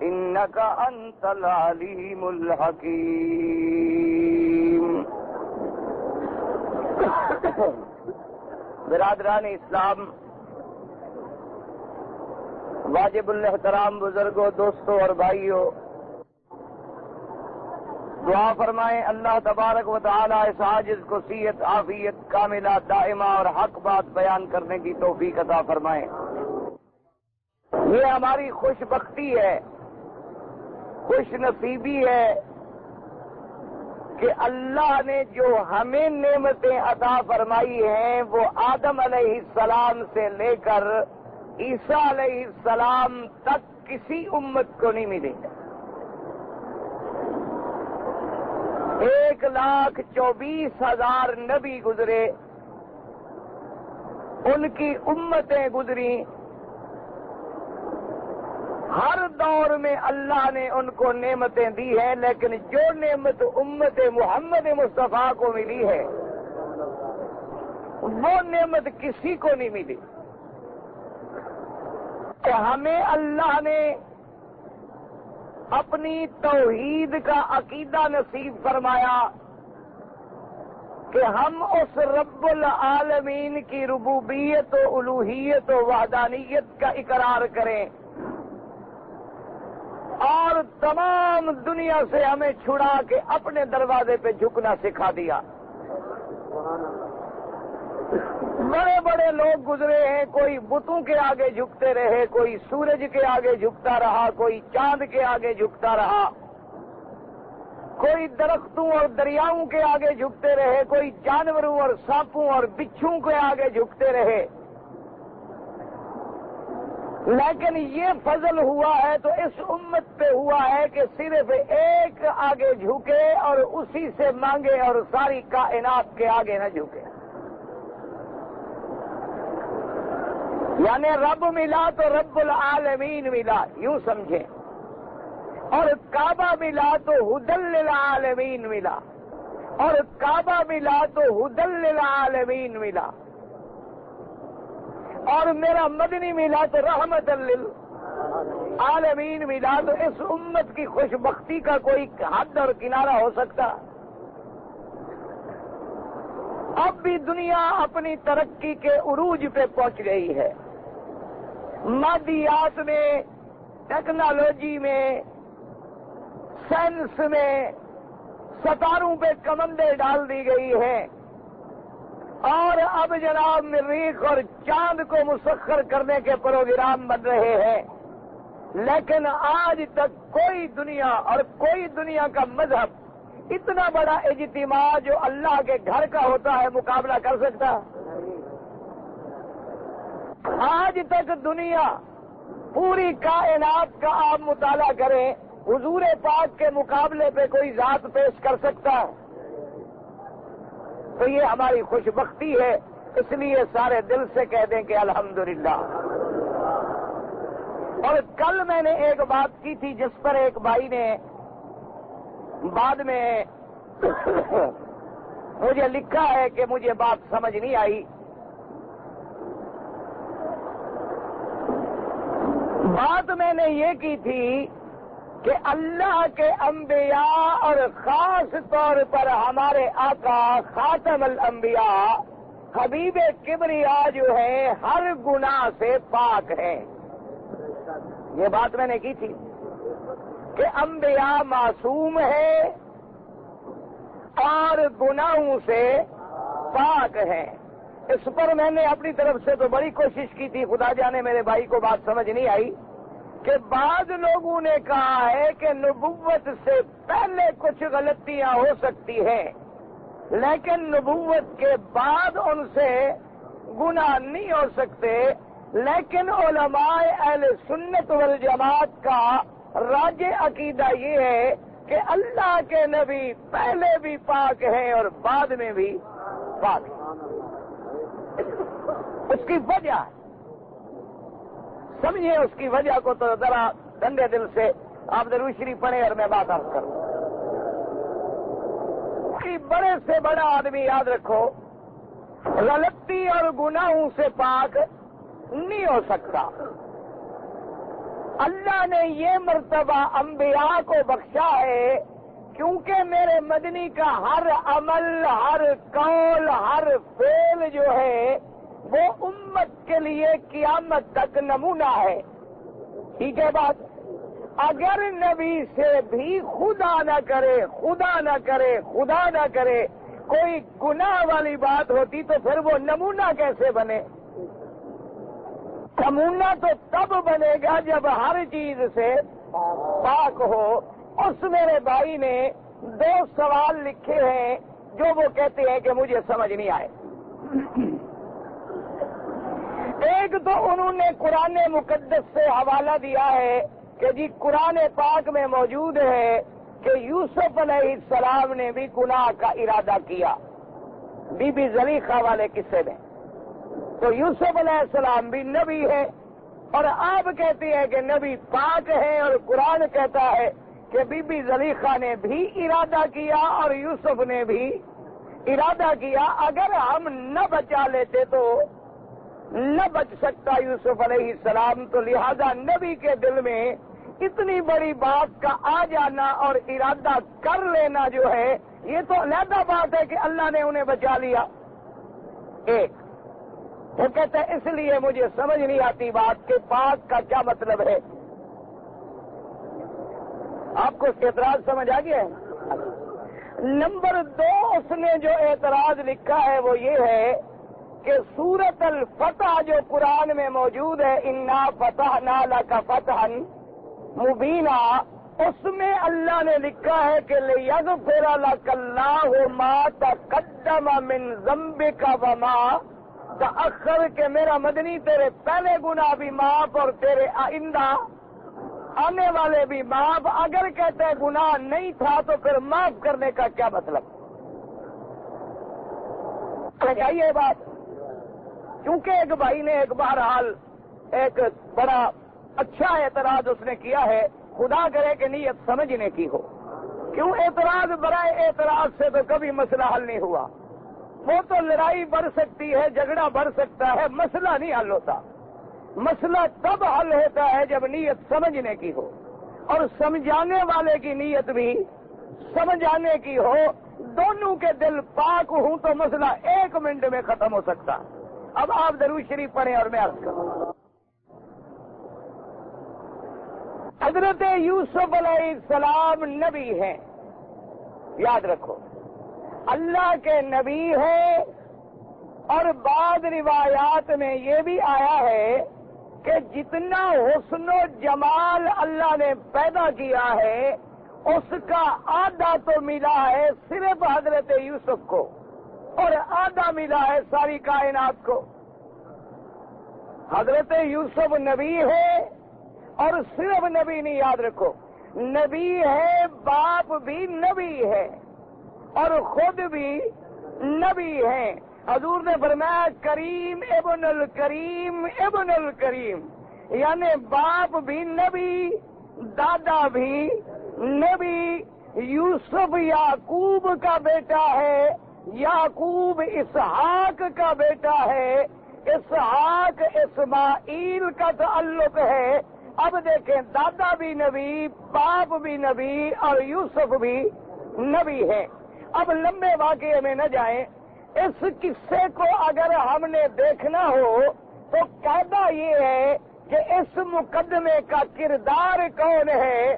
إنك أنت العليم الحكيم۔ برادران اسلام، واجب الاحترام بزرگوں، دوستوں اور بھائیوں، دعا فرمائیں اللہ تبارک و تعالی اس عاجز کو صحت عافیت کاملہ دائمہ اور حق بات بیان کرنے کی توفیق عطا فرمائیں۔ یہ ہماری خوش بختی ہے، خوش نصیبی ہے کہ اللہ نے جو ہمیں نعمتیں عطا فرمائی ہیں وہ آدم علیہ السلام سے لے کر عیسیٰ علیہ السلام تک کسی امت کو نہیں ملی۔ 1,24,000 نبی گزرے، ان کی امتیں گزری، ہر دور میں اللہ نے ان کو نعمتیں دی ہیں، لیکن جو نعمت امت محمد مصطفیٰ کو ملی ہے وہ نعمت کسی کو نہیں ملی۔ کہ ہمیں اللہ نے اپنی توحید کا عقیدہ نصیب فرمایا کہ ہم اس رب العالمین کی ربوبیت و الوہیت و وحدانیت کا اقرار کریں، اور تمام دنیا سے ہمیں چھڑا کے اپنے دروازے پہ جھکنا سکھا دیا۔ بڑے بڑے لوگ گزرے ہیں، کوئی بتوں کے آگے جھکتے رہے، کوئی سورج کے آگے جھکتا رہا، کوئی چاند کے آگے جھکتا رہا، کوئی درختوں اور دریاؤں کے آگے جھکتے رہے، کوئی جانوروں اور سانپوں اور بچھوں کے آگے جھکتے رہے، لیکن یہ فضل ہوا ہے تو اس امت پہ ہوا ہے کہ صرف ایک آگے جھکے اور اسی سے مانگے اور ساری کائنات کے آگے نہ جھکے۔ یعنی رب ملا تو رب العالمین ملا، یوں سمجھیں، اور کعبہ ملا تو ہدی للعالمین ملا، اور کعبہ ملا تو ہدی للعالمین ملا، اور میرا مدنی ملا تو رحمت للعالمین ملا۔ تو اس امت کی خوش بختی کا کوئی حد اور کنارہ ہو سکتا؟ اب بھی دنیا اپنی ترقی کے عروج پہ پہنچ گئی ہے، مادیات میں، ٹیکنالوجی میں، سائنس میں، ستاروں پہ کمندیں ڈال دی گئی ہیں، اور اب جناب مریخ اور چاند کو مسخر کرنے کے پروگرام بن رہے ہیں، لیکن آج تک کوئی دنیا اور کوئی دنیا کا مذہب اتنا بڑا اجتماع جو اللہ کے گھر کا ہوتا ہے مقابلہ کر سکتا؟ آج تک دنیا، پوری کائنات کا آپ مطالعہ کریں، حضور پاک کے مقابلے پہ کوئی ذات پیش کر سکتا؟ تو یہ ہماری خوش بختی ہے، اس لیے سارے دل سے کہہ دیں کہ الحمدللہ۔ اور کل میں نے ایک بات کی تھی جس پر ایک بھائی نے بعد میں مجھے لکھا ہے کہ مجھے بات سمجھ نہیں آئی۔ بات میں نے یہ کی تھی کہ اللہ کے انبیاء اور خاص طور پر ہمارے آقا خاتم الانبیاء حبیب کبریا جو ہے ہر گناہ سے پاک ہیں۔ یہ بات میں نے کی تھی کہ انبیاء معصوم ہیں اور گناہوں سے پاک ہیں۔ اس پر میں نے اپنی طرف سے تو بڑی کوشش کی تھی، خدا جانے میرے بھائی کو بات سمجھ نہیں آئی، کہ بعض لوگوں نے کہا ہے کہ نبوت سے پہلے کچھ غلطیاں ہو سکتی ہیں لیکن نبوت کے بعد ان سے گناہ نہیں ہو سکتے، لیکن علماء اہل سنت والجماعت کا راجح عقیدہ یہ ہے کہ اللہ کے نبی پہلے بھی پاک ہیں اور بعد میں بھی پاک ہیں۔ اس کی وجہ سمجھیں، اس کی وجہ کو تو ذرا ٹھنڈے دل سے آپ درود شریف پڑھیں اور میں بات عرض کروں۔ بڑے سے بڑا آدمی یاد رکھو، غلطی اور گناہوں سے پاک نہیں ہو سکتا، اللہ نے یہ مرتبہ انبیاء کو بخشا ہے کیونکہ میرے مدنی کا ہر عمل، ہر قول، ہر فعل جو ہے وہ امت کے لیے قیامت تک نمونہ ہے. ٹھیک ہے بات؟ اگر نبی سے بھی خدا نہ کرے کوئی گناہ والی بات ہوتی تو پھر وہ نمونہ کیسے بنے؟ نمونہ تو تب بنے گا جب ہر چیز سے پاک ہو. اس میرے بھائی نے 2 سوال لکھے ہیں جو وہ کہتے ہیں کہ مجھے سمجھ نہیں آئے. ایک تو انہوں نے قرآن مقدس سے حوالہ دیا ہے کہ جی قرآن پاک میں موجود ہے کہ یوسف علیہ السلام نے بھی گناہ کا ارادہ کیا بی بی زلیخا والے قصے میں. تو یوسف علیہ السلام بھی نبی ہے اور آپ کہتے ہیں کہ نبی پاک ہے، اور قرآن کہتا ہے کہ بی بی زلیخا نے بھی ارادہ کیا اور یوسف نے بھی ارادہ کیا. اگر ہم نہ بچا لیتے تو نہ بچ سکتا یوسف علیہ السلام، تو لہذا نبی کے دل میں اتنی بڑی بات کا آ جانا اور ارادہ کر لینا جو ہے یہ تو علیحدہ بات ہے کہ اللہ نے انہیں بچا لیا. ایک وہ کہتے ہیں اس لیے مجھے سمجھ نہیں آتی بات کہ پاک کا کیا مطلب ہے. آپ کو اس کے اعتراض سمجھ آ گیا ہے؟ نمبر 2 اس نے جو اعتراض لکھا ہے وہ یہ ہے کہ سورۃ الفتح جو قرآن میں موجود ہے، انا فتحنا لک فتحا مبینا، اس میں اللہ نے لکھا ہے کہ لیغفر لک اللہ ما تقدم من ذنبک وما تأخر، کہ میرا مدنی تیرے پہلے گناہ بھی معاف اور تیرے آئندہ آنے والے بھی معاف. اگر کہتے گناہ نہیں تھا تو پھر معاف کرنے کا کیا مطلب؟ یہ بات کیونکہ ایک بھائی نے ایک بہرحال ایک بڑا اچھا اعتراض اس نے کیا ہے، خدا کرے کہ نیت سمجھنے کی ہو. کیوں اعتراض برائے اعتراض سے تو کبھی مسئلہ حل نہیں ہوا. وہ تو لڑائی بڑھ سکتی ہے، جھگڑا بڑھ سکتا ہے، مسئلہ نہیں حل ہوتا. مسئلہ تب حل ہوتا ہے جب نیت سمجھنے کی ہو اور سمجھانے والے کی نیت بھی سمجھانے کی ہو. دونوں کے دل پاک ہوں تو مسئلہ 1 منٹ میں ختم ہو سکتا. اب آپ درود شریف پڑھیں اور میں عرض کروں. حضرت یوسف علیہ السلام نبی ہیں، یاد رکھو اللہ کے نبی ہیں. اور بعض روایات میں یہ بھی آیا ہے کہ جتنا حسن و جمال اللہ نے پیدا کیا ہے اس کا آدھا تو ملا ہے صرف حضرت یوسف کو اور آدھا ملا ہے ساری کائنات کو. حضرت یوسف نبی ہے اور صرف نبی نہیں، یاد رکھو نبی ہے، باپ بھی نبی ہے اور خود بھی نبی ہیں. حضور نے فرمایا کریم ابن الکریم ابن الکریم، یعنی باپ بھی نبی، دادا بھی نبی. یوسف یعقوب کا بیٹا ہے، یعقوب اسحاق کا بیٹا ہے، اسحاق اسماعیل کا تعلق ہے. اب دیکھیں دادا بھی نبی، باپ بھی نبی اور یوسف بھی نبی ہے. اب لمبے واقعے میں نہ جائیں، اس قصے کو اگر ہم نے دیکھنا ہو تو قاعدہ یہ ہے کہ اس مقدمے کا کردار کون ہے؟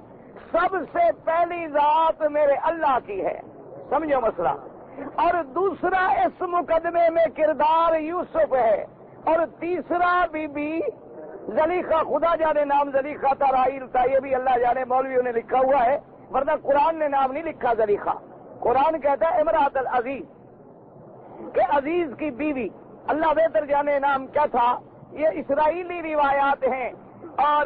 سب سے پہلی ذات میرے اللہ کی ہے، سمجھو مسئلہ. اور دوسرا اس مقدمے میں کردار یوسف ہے، اور تیسرا بی بی زلیخا. خدا جانے نام زلیخا تھا، راحیل تھا، یہ بھی اللہ جانے مولویوں نے لکھا ہوا ہے، ورنہ قرآن نے نام نہیں لکھا زلیخا. قرآن کہتا ہے امرأۃ العزیز کہ عزیز کی بیوی. اللہ بہتر جانے نام کیا تھا. یہ اسرائیلی روایات ہیں اور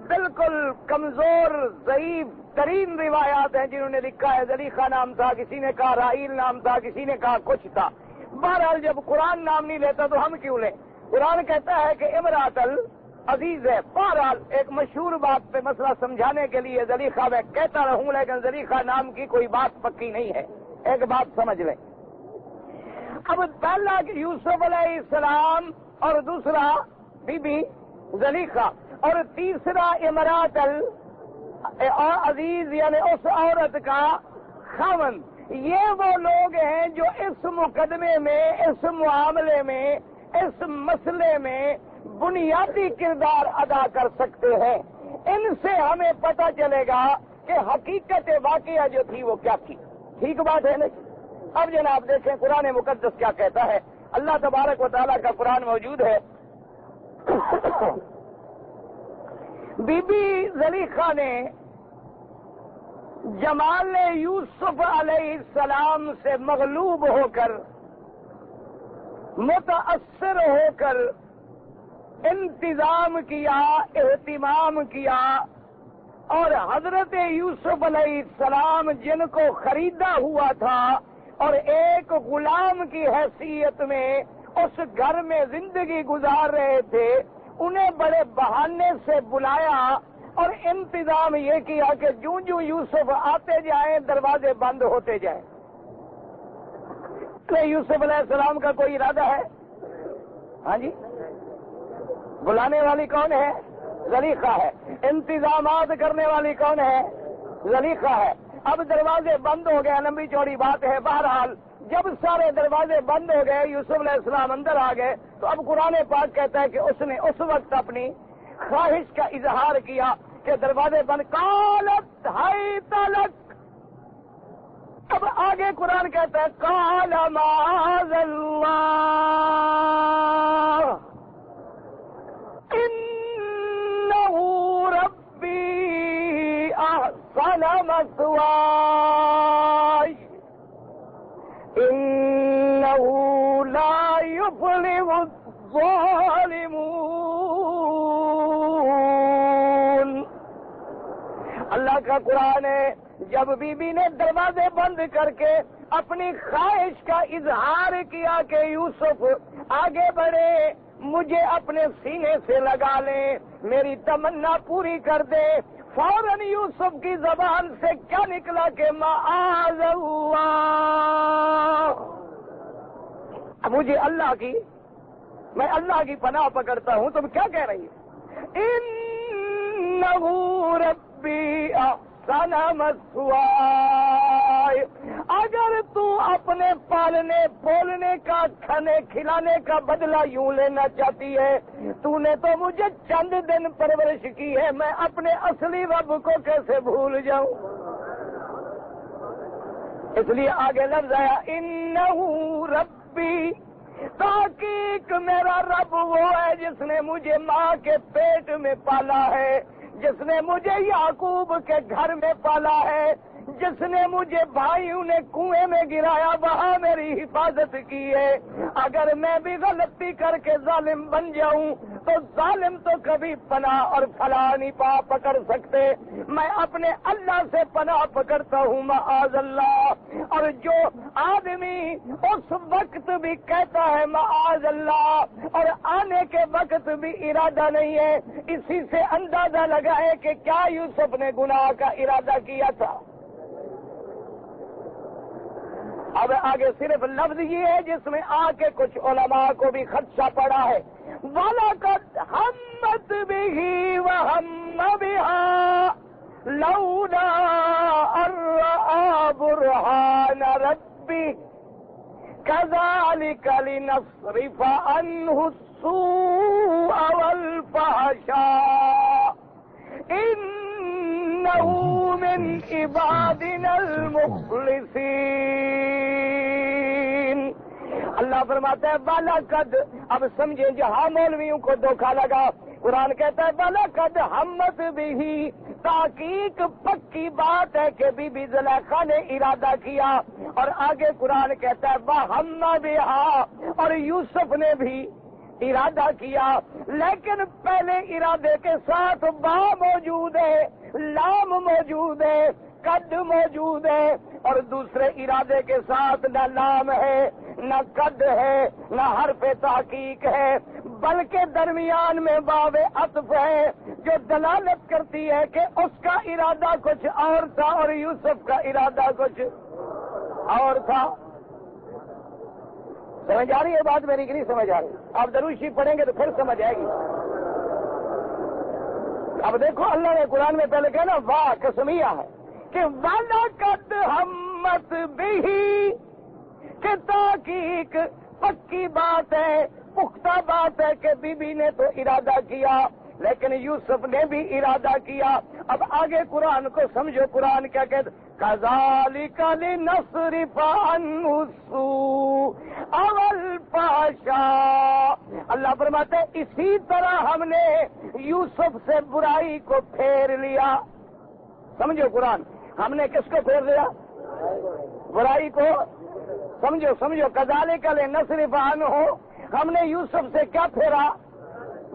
بالکل کمزور ضعیف ترین روایات ہیں جنہوں نے لکھا ہے زلیخا نام تھا، کسی نے کہا راحیل نام تھا، کسی نے کہا کچھ تھا. بہرحال جب قرآن نام نہیں لیتا تو ہم کیوں لیں؟ قرآن کہتا ہے کہ امرأۃ العزیز ہے. بہرحال ایک مشہور بات پہ مسئلہ سمجھانے کے لیے زلیخا میں کہتا رہوں، لیکن زلیخا نام کی کوئی بات پکی نہیں ہے. ایک بات سمجھ لیں. اب پہلا یوسف علیہ السلام اور دوسرا بی بی زلیخا، اور تیسرا امرات العزیز یعنی اس عورت کا خاوند۔ یہ وہ لوگ ہیں جو اس مقدمے میں، اس معاملے میں، اس مسئلے میں بنیادی کردار ادا کر سکتے ہیں۔ ان سے ہمیں پتہ چلے گا کہ حقیقت واقعہ جو تھی وہ کیا تھی۔ ٹھیک بات ہے نا؟ اب جناب دیکھیں قرآن مقدس کیا کہتا ہے۔ اللہ تبارک و تعالیٰ کا قرآن موجود ہے۔ بی بی زلیخا نے جمال یوسف علیہ السلام سے مغلوب ہو کر، متاثر ہو کر انتظام کیا، اہتمام کیا، اور حضرت یوسف علیہ السلام جن کو خریدا ہوا تھا اور ایک غلام کی حیثیت میں اس گھر میں زندگی گزار رہے تھے، انہیں بڑے بہانے سے بلایا اور انتظام یہ کیا کہ جوں جوں یوسف آتے جائیں دروازے بند ہوتے جائیں۔ کہ یوسف علیہ السلام کا کوئی ارادہ ہے؟ ہاں جی، بلانے والی کون ہے؟ زلیخا ہے۔ انتظامات کرنے والی کون ہے؟ زلیخا ہے۔ اب دروازے بند ہو گئے، لمبی چوڑی بات ہے۔ بہرحال جب سارے دروازے بند ہو گئے، یوسف علیہ السلام اندر آ گئے، تو اب قرآن پاک کہتا ہے کہ اس نے اس وقت اپنی خواہش کا اظہار کیا کہ دروازے بند، قالت حیت لک۔ اب آگے قرآن کہتا ہے قال معاذ اللہ انہ ربی احسن مثواي انہ لا یفلح الظالمون۔ اللہ کا قرآن ہے، جب بی بی نے دروازے بند کر کے اپنی خواہش کا اظہار کیا کہ یوسف آگے بڑھے، مجھے اپنے سینے سے لگا لیں، میری تمنا پوری کر دے، فوراً یوسف کی زبان سے کیا نکلا کہ معاذ اللہ، مجھے اللہ کی، میں اللہ کی پناہ پکڑتا ہوں۔ تم کیا کہہ رہی ہے؟ انہ ربی احسن مثواي، اگر تو اپنے پالنے پولنے کا، کھانے کھلانے کا بدلہ یوں لینا چاہتی ہے، تو نے تو مجھے چند دن پرورش کی ہے، میں اپنے اصلی رب کو کیسے بھول جاؤں؟ اس لیے آگے لفظ آیا انہ ربی، تحقیق میرا رب وہ ہے جس نے مجھے ماں کے پیٹ میں پالا ہے، جس نے مجھے یعقوب کے گھر میں پالا ہے، جس نے مجھے بھائیوں نے کنویں میں گرایا وہاں میری حفاظت کی ہے۔ اگر میں بھی غلطی کر کے ظالم بن جاؤں تو ظالم تو کبھی پناہ اور فلاح نہیں پکڑ سکتے، میں اپنے اللہ سے پناہ پکڑتا ہوں معاذ اللہ۔ اور جو آدمی اس وقت بھی کہتا ہے معاذ اللہ اور آنے کے وقت بھی ارادہ نہیں ہے، اسی سے اندازہ لگائے کہ کیا یوسف نے گناہ کا ارادہ کیا تھا۔ اب آگے صرف لفظ یہ ہے جس میں آ کے کچھ علماء کو بھی خدشہ پڑا ہے، وَلَقَدْ هَمَّتْ بِهِ وَهَمَّ بِهَا لَوْلَا أَن رَّأَىٰ بُرْهَانَ رَبِّهِ كَذَٰلِكَ لِنَصْرِفَ عَنْهُ السُّوءَ وَالْفَحْشَاءَ إِنَّهُ مِنْ عِبَادِنَا الْمُخْلَصِينَ۔ اللہ فرماتا ہے وَلَقَدْ، اب سمجھیں جہاں مولویوں کو دھوکہ لگا، قرآن کہتا ہے وَلَقَدْ هَمَّتْ بِهِ، تحقیق پکی بات ہے کہ بی بی زلیخا نے ارادہ کیا، اور آگے قرآن کہتا ہے وَهَمَّ بِهَا، اور یوسف نے بھی ارادہ کیا، لیکن پہلے ارادے کے ساتھ با موجود ہے، لام موجود ہے، قد موجود ہے، اور دوسرے ارادے کے ساتھ نہ لام ہے، نہ قد ہے، نہ حرف تحقیق ہے، بلکہ درمیان میں واو عطف ہے جو دلالت کرتی ہے کہ اس کا ارادہ کچھ اور تھا اور یوسف کا ارادہ کچھ اور تھا۔ سمجھ آ رہی ہے بات میری کہ نہیں سمجھ آ رہی؟ آپ دروشی پڑھیں گے تو پھر سمجھ آئے گی۔ اب دیکھو اللہ نے قرآن میں پہلے کہا نا واہ قسمیہ ہے کہ وَلَقَدْ ہمت بھی کہ تحقیق پکی بات ہے، پختہ بات ہے کہ بی بی نے تو ارادہ کیا لیکن یوسف نے بھی ارادہ کیا۔ اب آگے قرآن کو سمجھو، قرآن کیا کہتا كَذَلِكَ لِنَصْرِفَ عَنْهُ السُّوءَ وَالْفَحْشَاءَ، اللہ فرماتے ہیں اسی طرح ہم نے یوسف سے برائی کو پھیر لیا۔ سمجھو قرآن، ہم نے کس کو پھیر لیا؟ برائی کو۔ سمجھو كَذَلِكَ لِنَصْرِفَ عَنْهُ، ہم نے یوسف سے کیا پھیرا؟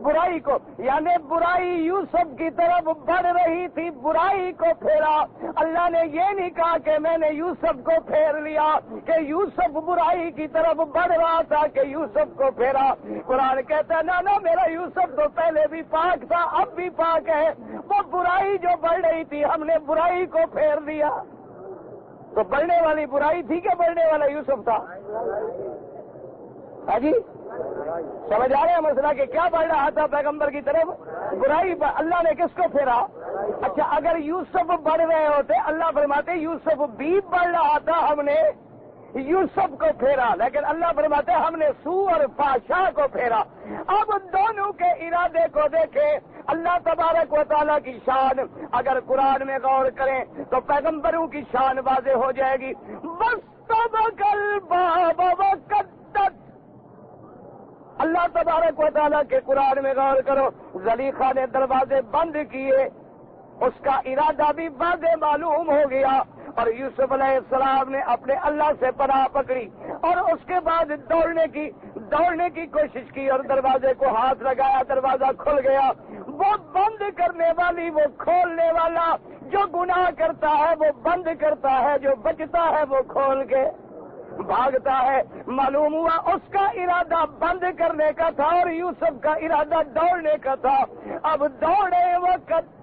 برائی کو، یعنی برائی یوسف کی طرف بڑھ رہی تھی، برائی کو پھیرا۔ اللہ نے یہ نہیں کہا کہ میں نے یوسف کو پھیر لیا، کہ یوسف برائی کی طرف بڑھ رہا تھا کہ یوسف کو پھیرا۔ قرآن کہتا ہے نا میرا یوسف تو پہلے بھی پاک تھا، اب بھی پاک ہے، وہ برائی جو بڑھ رہی تھی ہم نے برائی کو پھیر دیا۔ تو بڑھنے والی برائی تھی کہ بڑھنے والا یوسف تھا؟ ہاں جی، سمجھ آ رہے ہیں مسئلہ کہ کیا بڑھ رہا تھا پیغمبر کی طرف؟ برائی۔ اللہ نے کس کو پھیرا؟ اچھا اگر یوسف بڑھ رہے ہوتے، اللہ فرماتے یوسف بھی بڑھ رہا تھا، ہم نے یوسف کو پھیرا، لیکن اللہ فرماتے ہم نے سو اور فحشاء کو پھیرا۔ اب دونوں کے ارادے کو دیکھیں، اللہ تبارک و تعالیٰ کی شان اگر قرآن میں غور کریں تو پیغمبروں کی شان واضح ہو جائے گی۔ وَاسْتَبَقَ الْبَابَ وَقَدَّتْ، اللہ تبارک و تعالیٰ کے قرآن میں غور کرو، زلیخا نے دروازے بند کیے، اس کا ارادہ بھی واضح معلوم ہو گیا، اور یوسف علیہ السلام نے اپنے اللہ سے پناہ پکڑی اور اس کے بعد دوڑنے کی کوشش کی اور دروازے کو ہاتھ لگایا، دروازہ کھل گیا۔ وہ بند کرنے والی، وہ کھولنے والا، جو گناہ کرتا ہے وہ بند کرتا ہے، جو بچتا ہے وہ کھول کے بھاگتا ہے۔ معلوم ہوا اس کا ارادہ بند کرنے کا تھا اور یوسف کا ارادہ دوڑنے کا تھا۔ اب دوڑے وقت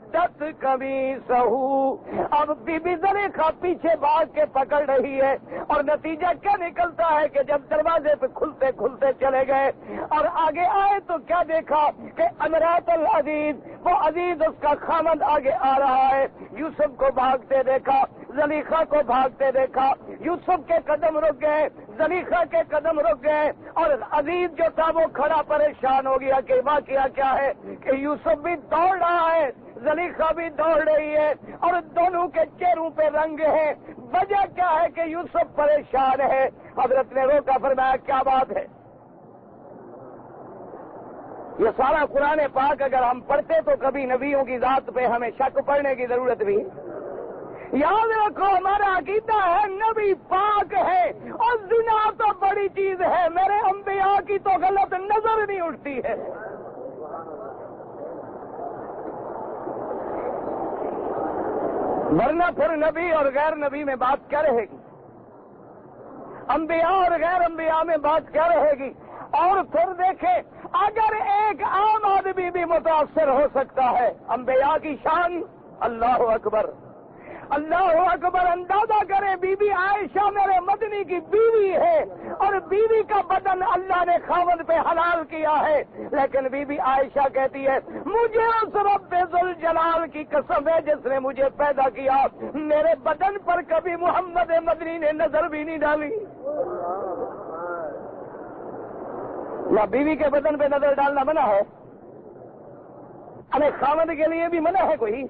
کبھی سہو، اب بی بی زلیخا پیچھے بھاگ کے پکڑ رہی ہے، اور نتیجہ کیا نکلتا ہے کہ جب دروازے پہ کھلتے کھلتے چلے گئے اور آگے آئے تو کیا دیکھا کہ امرات العزیز، وہ عزیز اس کا خامد آگے آ رہا ہے۔ یوسف کو بھاگتے دیکھا، زلیخا کو بھاگتے دیکھا، یوسف کے قدم رک گئے، زلیخا کے قدم رک گئے، اور عزیز جو تھا وہ کھڑا پریشان ہو گیا کہ واقعہ کیا ہے کہ یوسف بھی دوڑ رہا ہے، زلیخا بھی دوڑ رہی ہے، اور دونوں کے چہروں پہ رنگ ہے۔ وجہ کیا ہے کہ یوسف پریشان ہے۔ حضرت نے روکا، فرمایا کیا بات ہے؟ یہ سارا قرآن پاک اگر ہم پڑھتے تو کبھی نبیوں کی ذات پہ ہمیں شک پڑنے کی ضرورت بھی۔ یاد رکھو ہمارا عقیدہ ہے نبی پاک ہے، اور زنا تو بڑی چیز ہے، میرے انبیاء کی تو غلط نظر نہیں اٹھتی ہے۔ ورنہ پھر نبی اور غیر نبی میں بات کیا رہے گی؟ انبیاء اور غیر انبیاء میں بات کیا رہے گی؟ اور پھر دیکھیں اگر ایک عام آدمی بھی متاثر ہو سکتا ہے، انبیاء کی شان، اللہ اکبر اللہ اکبر۔ اندازہ کریں بی بی عائشہ میرے مدنی کی بیوی ہے، اور بیوی کا بدن اللہ نے خاوند پہ حلال کیا ہے، لیکن بی بی عائشہ کہتی ہے مجھے اس رب ذوالجلال کی قسم ہے جس نے مجھے پیدا کیا، میرے بدن پر کبھی محمد مدنی نے نظر بھی نہیں ڈالی۔ نہ بیوی کے بدن پہ نظر ڈالنا منع ہے؟ ہمیں خاوند کے لیے بھی منع ہے کوئی؟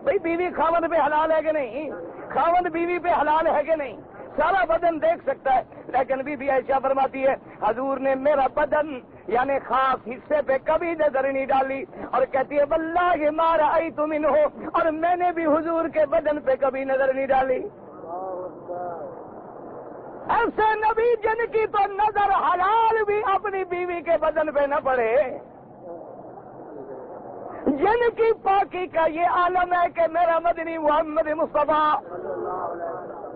بھئی بیوی خاوند پہ حلال ہے کہ نہیں؟ خاوند بیوی پہ حلال ہے کہ نہیں؟ سارا بدن دیکھ سکتا ہے، لیکن بی بی عائشہ فرماتی ہے حضور نے میرا بدن یعنی خاص حصے پہ کبھی نظر نہیں ڈالی، اور کہتی ہے واللہ ما رأیت منہ، اور میں نے بھی حضور کے بدن پہ کبھی نظر نہیں ڈالی۔ ایسے نبی جن کی تو نظر حلال بھی اپنی بیوی کے بدن پہ نہ پڑے، جن کی پاکی کا یہ عالم ہے کہ میرا مدنی محمد مصطفیٰ،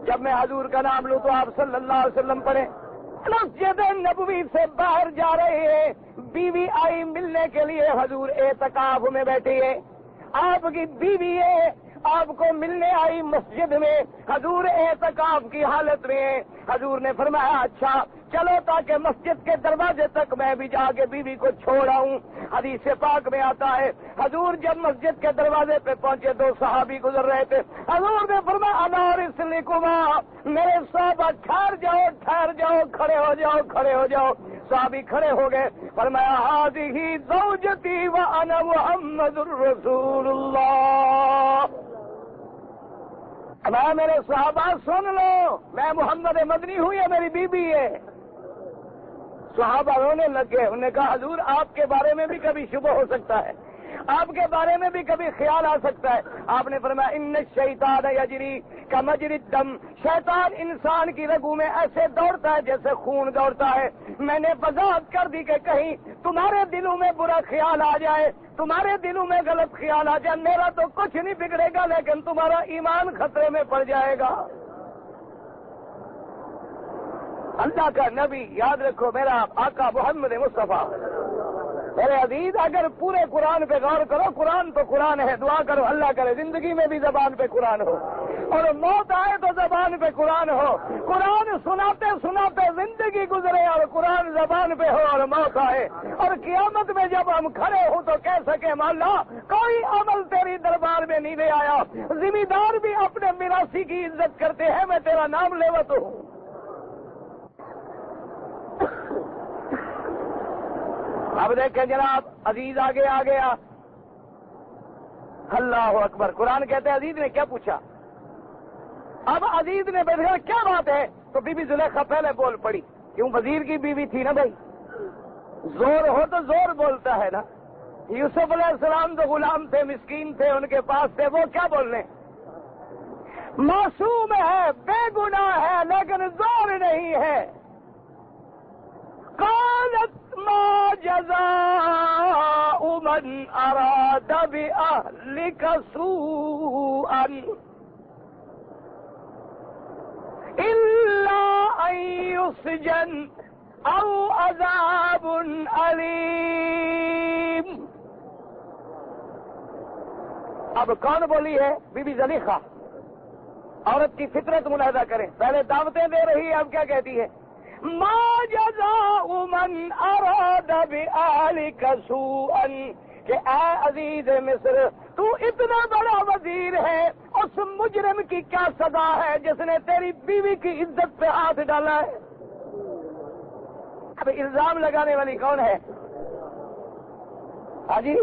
جب میں حضور کا نام لوں تو آپ صلی اللہ علیہ وسلم پڑھیں۔ مسجد نبوی سے باہر جا رہے ہیں، بیوی آئی ملنے کے لیے، حضور اعتکاف میں بیٹھی ہے، آپ کی بیوی ہے، آپ کو ملنے آئی مسجد میں، حضور اعتکاف کی حالت میں، حضور نے فرمایا اچھا چلو تاکہ مسجد کے دروازے تک میں بھی جا کے بیوی کو چھوڑ آؤں۔ حدیث پاک میں آتا ہے حضور جب مسجد کے دروازے پہ پہنچے دو صحابی گزر رہے تھے، حضور نے فرمایا انار اسلکما، میرے صحابہ ٹھہر جاؤ، کھڑے ہو جاؤ۔ صحابی کھڑے ہو گئے، فرمایا ہذہ زوجتی وانا محمد رسول اللہ۔ میں میرے صحابہ سن لو، میں محمد مدنی ہوں، یہ میری بیوی ہے۔ صحابہ رونے لگے، انہوں نے کہا حضور آپ کے بارے میں بھی کبھی شبہ ہو سکتا ہے، آپ کے بارے میں بھی کبھی خیال آ سکتا ہے۔ آپ نے فرمایا ان الشیطان یجری کمجری الدم، شیطان انسان کی رگوں میں ایسے دوڑتا ہے جیسے خون دوڑتا ہے۔ میں نے وضاحت کر دی کہ کہیں تمہارے دلوں میں برا خیال آ جائے، تمہارے دلوں میں غلط خیال آ جائے، میرا تو کچھ نہیں بگڑے گا لیکن تمہارا ایمان خطرے میں پڑ جائے گا۔ اللہ کا نبی، یاد رکھو میرا آقا محمد مصطفیٰ، میرے عزیز اگر پورے قرآن پہ غور کرو، قرآن تو قرآن ہے، دعا کرو اللہ کرے زندگی میں بھی زبان پہ قرآن ہو اور موت آئے تو زبان پہ قرآن ہو، قرآن سناتے سناتے زندگی گزرے اور قرآن زبان پہ ہو اور موت آئے، اور قیامت میں جب ہم کھڑے ہوں تو کہہ سکے مولا کوئی عمل تیری دربار میں نہیں لے آیا، ذمہ دار بھی اپنے میراثی کی عزت کرتے ہیں، میں تیرا نام لیوت ہوں۔ اب دیکھیں جناب عزیز آگے آ گیا، اللہ اکبر، قرآن کہتے ہیں عزیز نے کیا پوچھا؟ اب عزیز نے بیٹھا کیا بات ہے؟ تو بی بی زلیخا پہلے بول پڑی، کیوں وزیر کی بیوی تھی نا بھائی، زور ہو تو زور بولتا ہے نا۔ یوسف علیہ السلام تو غلام تھے، مسکین تھے، ان کے پاس تھے، وہ کیا بولنے؟ معصوم ہے، بے گناہ ہے لیکن زور نہیں ہے۔ قالت ما جزاء من اراد بأهلك سوءا الا ان يسجن او عذاب الیم۔ اب کون بولی ہے؟ بی بی زلیخا۔ عورت کی فطرت ملاحظہ کریں، پہلے دعوتیں دے رہی ہے، اب کیا کہتی ہے؟ ما جزاء من اراد بآلک سوءا، کہ اے عزیز مصر تو اتنا بڑا وزیر ہے، اس مجرم کی کیا سزا ہے جس نے تیری بیوی کی عزت پہ ہاتھ ڈالا ہے؟ اب الزام لگانے والی کون ہے؟ ہاں جی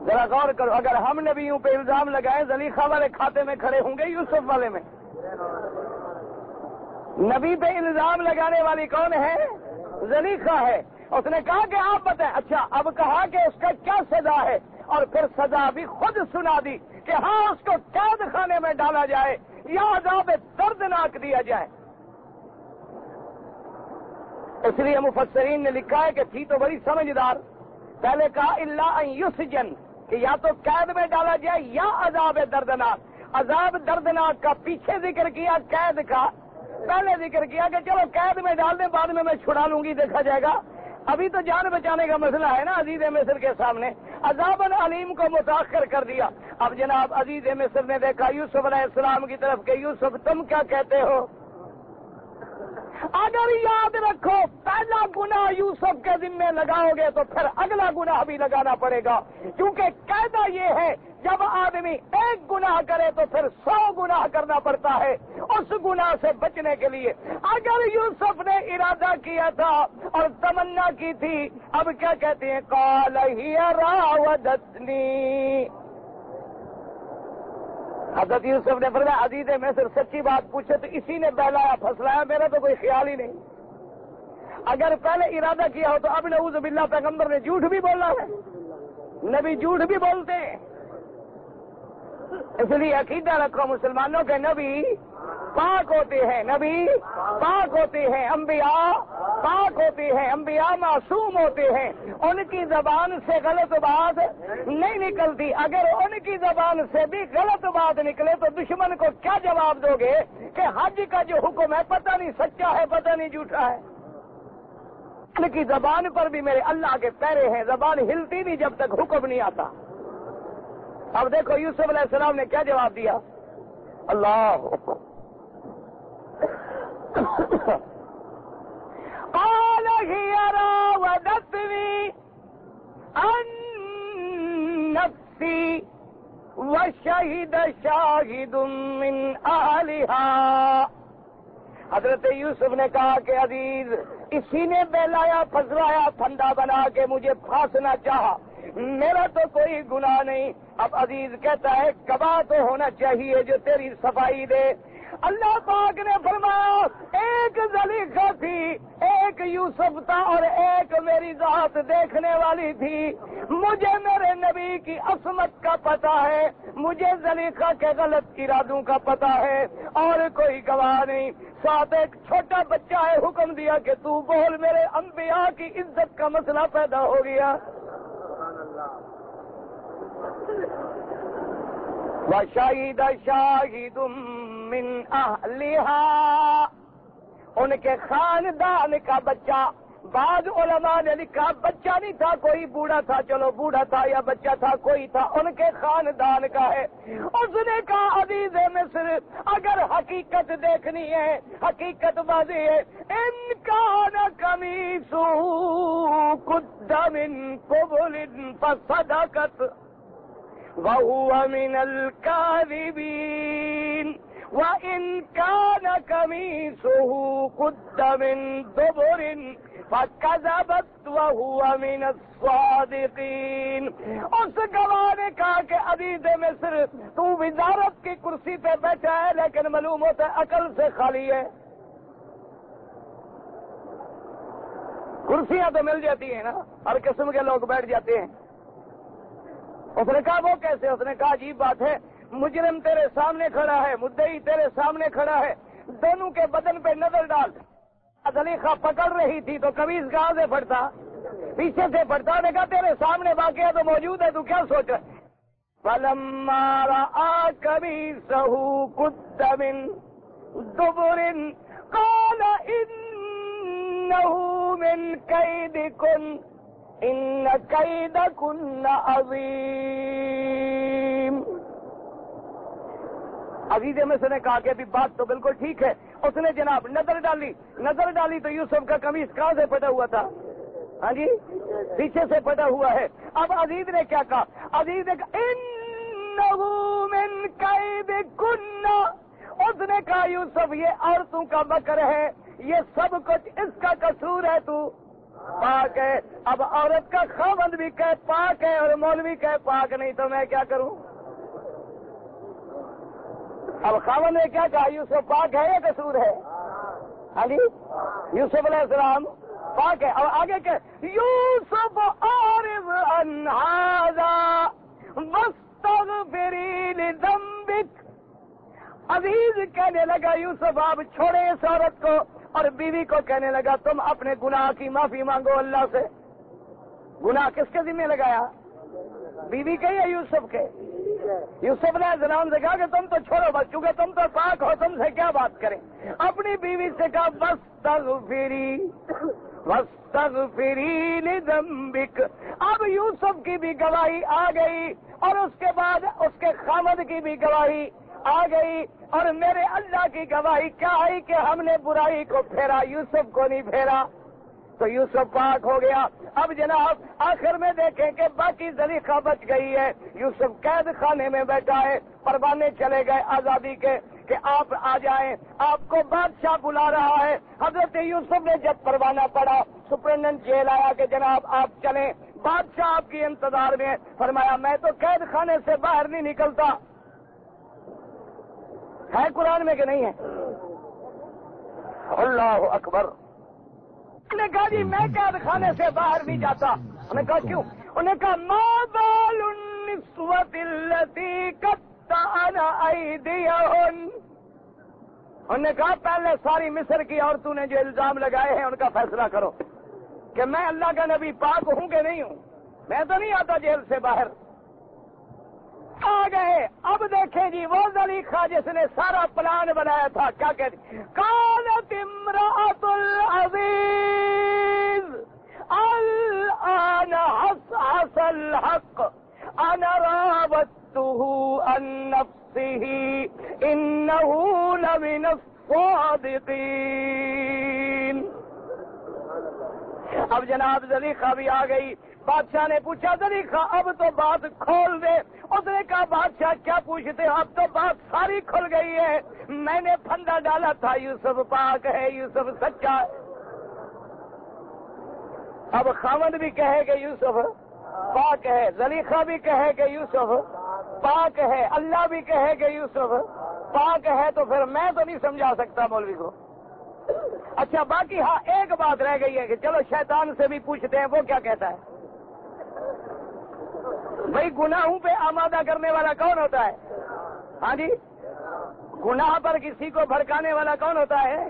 ذرا غور کرو، اگر ہم نبیوں پہ الزام لگائیں زلیخا والے کھاتے میں کھڑے ہوں گے یوسف والے میں؟ نبی پہ الزام لگانے والی کون ہے؟ زلیخا ہے۔ اس نے کہا کہ آپ بتائیں۔ اچھا اب کہا کہ اس کا کیا سزا ہے، اور پھر سزا بھی خود سنا دی کہ ہاں اس کو قید خانے میں ڈالا جائے یا عذاب دردناک دیا جائے۔ اس لیے مفسرین نے لکھا ہے کہ تھی تو بڑی سمجھدار، پہلے کہا الا ان یسجن، کہ یا تو قید میں ڈالا جائے یا عذاب دردناک۔ عذاب دردناک کا پیچھے ذکر کیا، قید کا پہلے ذکر کیا کہ چلو قید میں ڈال دیں، بعد میں چھڑا لوں گی، دیکھا جائے گا۔ ابھی تو جان بچانے کا مسئلہ ہے نا عزیز مصر کے سامنے، عذاب علیم کو متاخر کر دیا۔ اب جناب عزیز مصر نے دیکھا یوسف علیہ السلام کی طرف کہ یوسف تم کیا کہتے ہو؟ اگر یاد رکھو پہلا گناہ یوسف کے ذمے لگاؤ گے تو پھر اگلا گناہ بھی لگانا پڑے گا، کیونکہ قاعدہ یہ ہے جب آدمی ایک گناہ کرے تو پھر 100 گناہ کرنا پڑتا ہے اس گناہ سے بچنے کے لیے۔ اگر یوسف نے ارادہ کیا تھا اور تمنا کی تھی، اب کیا کہتے ہیں؟ قال ہی راودتنی، حضرت یوسف نے فرمایا عزیز مصر سچی بات پوچھے تو اسی نے بہلایا پھسلایا، میرا تو کوئی خیال ہی نہیں۔ اگر پہلے ارادہ کیا ہو تو اب نعوذ باللہ پیغمبر نے جھوٹ بھی بولا ہے، نبی جھوٹ بھی بولتے ہیں۔ اس لیے عقیدہ رکھو مسلمانوں کے نبی پاک ہوتے ہیں، نبی پاک ہوتے ہیں، انبیاء پاک ہوتے ہیں، انبیاء معصوم ہوتے ہیں، ان کی زبان سے غلط بات نہیں نکلتی۔ اگر ان کی زبان سے بھی غلط بات نکلے تو دشمن کو کیا جواب دو گے کہ حج کا جو حکم ہے پتہ نہیں سچا ہے پتہ نہیں جھوٹا ہے؟ ان کی زبان پر بھی میرے اللہ کے پیرے ہیں، زبان ہلتی نہیں جب تک حکم نہیں آتا۔ اب دیکھو یوسف علیہ السلام نے کیا جواب دیا. اللہ قال هي راودتني عن نفسي وشهد شاهد من اهلها. حضرت یوسف نے کہا کہ عزیز اسی نے بہلایا پھسلایا پھندا بنا کے مجھے پھانسنا چاہا, میرا تو کوئی گناہ نہیں. اب عزیز کہتا ہے گواہ تو ہونا چاہیے جو تیری صفائی دے. اللہ پاک نے فرمایا ایک زلیخا تھی, ایک یوسف تھا اور ایک میری ذات دیکھنے والی تھی. مجھے میرے نبی کی عصمت کا پتہ ہے, مجھے زلیخا کے غلط ارادوں کا پتہ ہے, اور کوئی گواہ نہیں. ساتھ ایک چھوٹا بچہ ہے, حکم دیا کہ تو بول, میرے انبیاء کی عزت کا مسئلہ پیدا ہو گیا. وَشَهِدَ شَاهِدٌ مِّنْ أَهْلِهَا, ان کے خاندان کا بچہ. بعض علماء نے لکھا بچہ نہیں تھا, کوئی بوڑھا تھا, چلو بوڑھا تھا یا بچہ تھا, کوئی تھا, ان کے خاندان کا ہے. اس نے کہا عزیز مصر اگر حقیقت دیکھنی ہے, حقیقت بازی ہے, ان کان قمیصہ قد من قبل فصدقت وَهُوَ مِنَ الْكَاذِبِينَ وَإِنْ كَانَ قَمِيصُهُ قُدَّ مِنْ دُبُرٍ فَكَذَبَتْ وَهُوَ مِنَ الصَّادِقِينَ. اس گواہ نے کہا کہ عزیز مصر تو وزارت کی کرسی پہ بیٹھا ہے لیکن معلوم ہوتا ہے عقل سے خالی ہے. کرسیاں تو مل جاتی ہیں نا, ہر قسم کے لوگ بیٹھ جاتے ہیں. اس نے کہا وہ کیسے؟ اس نے کہا عجیب بات ہے, مجرم تیرے سامنے کھڑا ہے, مدعی تیرے سامنے کھڑا ہے, دونوں کے بدن پہ نظر ڈال. زلیخا پکڑ رہی تھی تو قمیص کہاں سے پھٹتا؟ پیچھے سے پھٹتا. نے کہا تیرے سامنے واقعہ تو موجود ہے, تو کیا سوچ رہا؟ فَلَمَّا رَأَىٰ قَمِيصَهُ قُدَّ مِن دُبُرٍ قَالَ إِنَّهُ مِن كَيْدِكُنَّ إِنَّ كَيْدَكُنَّ عَظِيمٌ. عزیز مصر نے کہا کہ ابھی بات تو بالکل ٹھیک ہے. اس نے جناب نظر ڈالی تو یوسف کا قمیص کہاں سے پھٹا ہوا تھا؟ ہاں جی, پیچھے سے پھٹا ہوا ہے. اب عزیز نے کیا کہا؟ عزیز نے کہا إِنَّهُ مِن كَيْدِكُنَّ. اس نے کہا یوسف یہ عورتوں کا مکر ہے, یہ سب کچھ اس کا قصور ہے, تو پاک ہے. اب عورت کا خاوند بھی کہ پاک ہے اور مولوی کہ پاک نہیں, تو میں کیا کروں؟ اب خاوند نے کیا کہا, یوسف پاک ہے یا قصور ہے؟ ہاں جی, یوسف علیہ السلام پاک ہے. اور آگے کہ یوسف اعرض عن ھذا واستغفری لذنبک. عزیز کہنے لگا یوسف آپ چھوڑے اس عورت کو, اور بیوی کو کہنے لگا تم اپنے گناہ کی معافی مانگو اللہ سے. گناہ کس کے ذمہ لگایا؟ بیوی کے یا یوسف کے؟ یوسف نے السلام سے کہا کہ تم تو چھوڑو بس, چونکہ تم تو پاک ہو, تم سے کیا بات کریں. اپنی بیوی سے کہا واستغفری لذنبک. اب یوسف کی بھی گواہی آ گئی, اور اس کے بعد اس کے خامد کی بھی گواہی آ گئی, اور میرے اللہ کی گواہی کیا آئی کہ ہم نے برائی کو پھیرا, یوسف کو نہیں پھیرا, تو یوسف پاک ہو گیا. اب جناب آخر میں دیکھیں کہ باقی زلیخا بچ گئی ہے, یوسف قید خانے میں بیٹھا ہے, پروانے چلے گئے آزادی کے کہ آپ آ جائیں, آپ کو بادشاہ بلا رہا ہے. حضرت یوسف نے جب پروانہ پڑا, سپرنٹنڈنٹ جیل آیا کہ جناب آپ چلیں, بادشاہ آپ کی انتظار میں. فرمایا میں تو قید خانے سے باہر نہیں نکلتا. ہے قرآن میں کہ نہیں ہے؟ اللہ اکبر. انہوں نے کہا جی میں قید خانے سے باہر نہیں جاتا. انہوں نے کہا کیوں؟ انہوں نے کہا ما بال النسوة التي قطعن أيديهن. انہوں نے کہا پہلے ساری مصر کی عورتوں نے جو الزام لگائے ہیں ان کا فیصلہ کرو کہ میں اللہ کا نبی پاک ہوں کہ نہیں ہوں. میں تو نہیں آتا جیل سے باہر. آ گئے. اب دیکھیں جی وہ زلیخا جس نے سارا پلان بنایا تھا کیا کہتی, قالت امرأة العزیز الآن حصحص الحق انا راودت راودته عن نفسه انه لمن الصادقین۔ اب جناب زلیخا بھی آ گئی۔ بادشاہ نے پوچھا زلیخا اب تو بات کھول دے۔ اس نے کہا بادشاہ کیا پوچھتے، اب تو بات ساری کھل گئی ہے۔ میں نے پھندا ڈالا تھا یوسف پاک ہے، یوسف سچا ہے۔ اب خاوند بھی کہے کہ یوسف پاک ہے، زلیخا بھی کہے کہ یوسف پاک ہے، اللہ بھی کہے کہ یوسف پاک ہے، تو پھر میں تو نہیں سمجھا سکتا مولوی کو۔ اچھا باقی ہاں ایک بات رہ گئی ہے کہ چلو شیطان سے بھی پوچھتے ہیں، وہ کیا کہتا ہے؟ بھائی گناہوں پہ آمادہ کرنے والا کون ہوتا ہے؟ ہاں جی، گناہ پر کسی کو بھڑکانے والا کون ہوتا ہے؟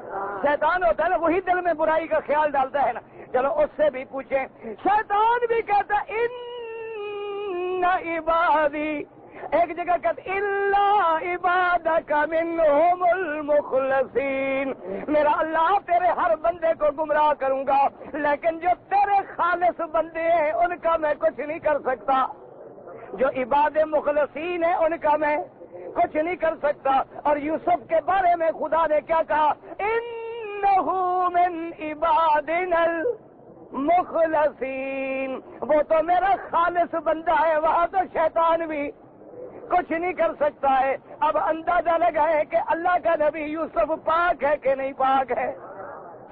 شیطان ہوتا ہے نا، وہی دل میں برائی کا خیال ڈالتا ہے نا۔ چلو اس سے بھی پوچھیں۔ شیطان بھی کہتا ان عبادی، ایک جگہ کہتا الا عبادک منہم المخلصین، میرا اللہ تیرے ہر بندے کو گمراہ کروں گا لیکن جو تیرے خالص بندے ہیں ان کا میں کچھ نہیں کر سکتا، جو عباد مخلصین ہیں ان کا میں کچھ نہیں کر سکتا۔ اور یوسف کے بارے میں خدا نے کیا کہا؟ انہ من عبادنا المخلصین، وہ تو میرا خالص بندہ ہے، وہاں تو شیطان بھی کچھ نہیں کر سکتا ہے۔ اب اندازہ لگائے کہ اللہ کا نبی یوسف پاک ہے کہ نہیں پاک ہے؟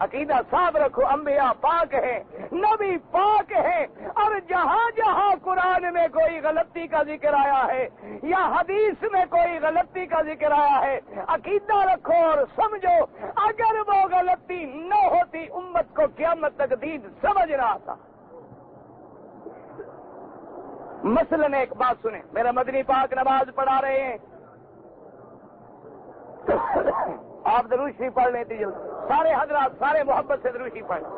عقیدہ صاف رکھو، انبیاء پاک ہیں، نبی پاک ہیں، اور جہاں جہاں قرآن میں کوئی غلطی کا ذکر آیا ہے یا حدیث میں کوئی غلطی کا ذکر آیا ہے، عقیدہ رکھو اور سمجھو اگر وہ غلطی نہ ہوتی امت کو قیامت تک دین سمجھ نہ آتا۔ مثلاً ایک بات سنیں، میرا مدنی پاک نماز پڑھا رہے ہیں، آپ درود شریف پڑھ لیں جلد، سارے حضرات سارے محبت سے درود شریف پڑھ لیں۔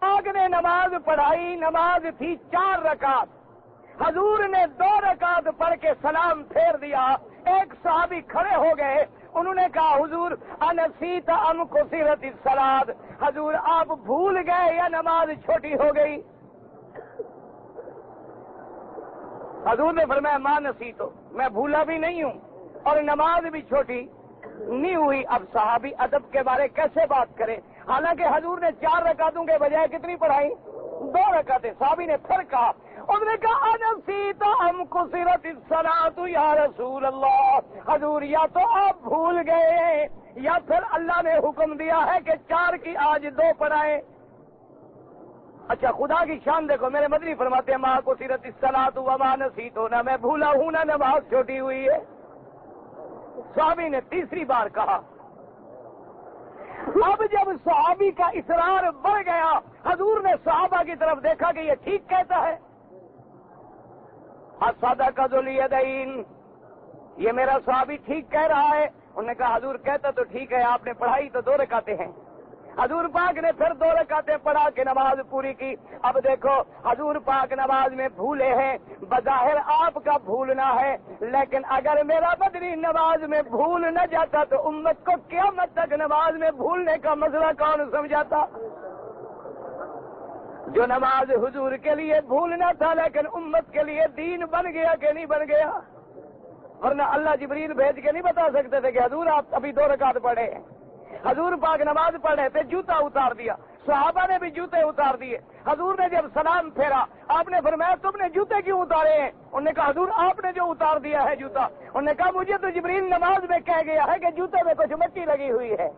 پاک نے نماز پڑھائی، نماز تھی 4 رکعت، حضور نے 2 رکعت پڑھ کے سلام پھیر دیا۔ ایک صحابی کھڑے ہو گئے، انہوں نے کہا حضور انسیت ام قصرت الصلاۃ، حضور آپ بھول گئے یا نماز چھوٹی ہو گئی؟ حضور نے فرمایا ماں نسیت ہو، میں بھولا بھی نہیں ہوں اور نماز بھی چھوٹی نہیں ہوئی۔ اب صحابی ادب کے بارے کیسے بات کرے، حالانکہ حضور نے 4 رکعتوں کے بجائے کتنی پڑھائی؟ 2 رکعتیں۔ صحابی نے پھر کہا، انہوں نے کہا انسیت ام قصرت الصلاۃ یا رسول اللہ، حضور یا تو آپ بھول گئے یا پھر اللہ نے حکم دیا ہے کہ 4 کی آج 2 پڑھائیں۔ اچھا خدا کی شان دیکھو، میرے مدنی فرماتے ہیں ماں قصرت الصلاۃ وما نسیت، نہ میں بھولا ہوں نہ نماز چھوٹی ہوئی ہے۔ صحابی نے تیسری بار کہا۔ اب جب صحابی کا اصرار بڑھ گیا، حضور نے صحابہ کی طرف دیکھا کہ یہ ٹھیک کہتا ہے۔ الصدق ذو الیدین، یہ میرا صحابی ٹھیک کہہ رہا ہے۔ انہوں نے کہا حضور کہتا تو ٹھیک ہے، آپ نے پڑھائی تو 2 رکعتیں ہیں۔ حضور پاک نے پھر 2 رکعتیں پڑھا کے نماز پوری کی۔ اب دیکھو حضور پاک نماز میں بھولے ہیں، بظاہر آپ کا بھولنا ہے، لیکن اگر میرا مدنی نماز میں بھول نہ جاتا تو امت کو قیامت تک نماز میں بھولنے کا مسئلہ کون سمجھاتا؟ جو نماز حضور کے لیے بھولنا تھا لیکن امت کے لیے دین بن گیا کہ نہیں بن گیا؟ ورنہ اللہ جبریل بھیج کے نہیں بتا سکتے تھے کہ حضور آپ ابھی 2 رکعت پڑھے ہیں۔ حضور پاک نماز پڑھ رہے تھے، جوتا اتار دیا، صحابہ نے بھی جوتے اتار دیے۔ حضور نے جب سلام پھیرا، آپ نے فرمایا تم نے جوتے کیوں اتارے ہیں؟ انہوں نے کہا حضور آپ نے جو اتار دیا ہے جوتا۔ انہوں نے کہا مجھے تو جبریل نماز میں کہہ گیا ہے کہ جوتے میں کچھ مٹی لگی ہوئی ہے۔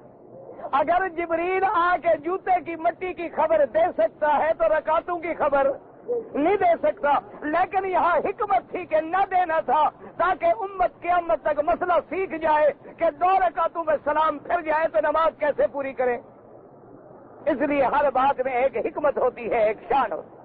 اگر جبریل آ کے جوتے کی مٹی کی خبر دے سکتا ہے تو رکعتوں کی خبر نہیں دے سکتا، لیکن یہاں حکمت تھی کہ نہ دینا تھا تاکہ امت قیامت تک مسئلہ سیکھ جائے کہ 2 رکعتوں میں سلام پھر جائے تو نماز کیسے پوری کریں۔ اس لیے ہر بات میں ایک حکمت ہوتی ہے، ایک شان ہوتی ہے۔